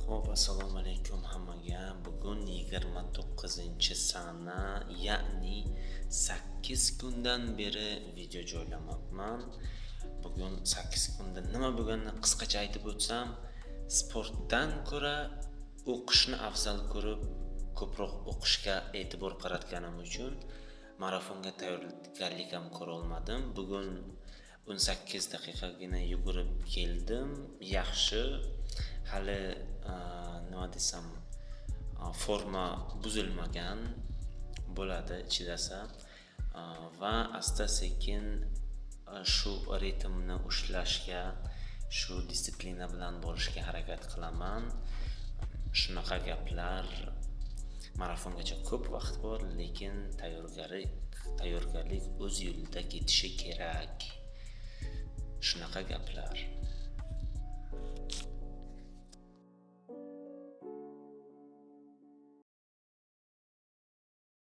Xo'p, assalomu alaykum hammaga. Bugun 29-sana, ya'ni 8 kundan beri video joylamoqman. Bugun 8 kunda nima bo'lganini qisqacha aytib o'tsam, sportdan ko'ra o'qishni afzal ko'rib, ko'proq o'qishga e'tibor qaratganim uchun marafonga tayyorgarlik ham ko'ra olmadim. Bugun 18 daqiqagina yugurib keldim. Yaxshi, hali nima desam, forma buzilmagan bo'ladi, chidasa va asta sekin shu ritmni ushlashga, shu disiplina bilan borishga harakat qilaman. Shunaqa gaplar. Marafongacha ko'p vaqt bor, lekin tayyorgarlik o'z yo'lida ketishi kerak. Shunaqa gaplar.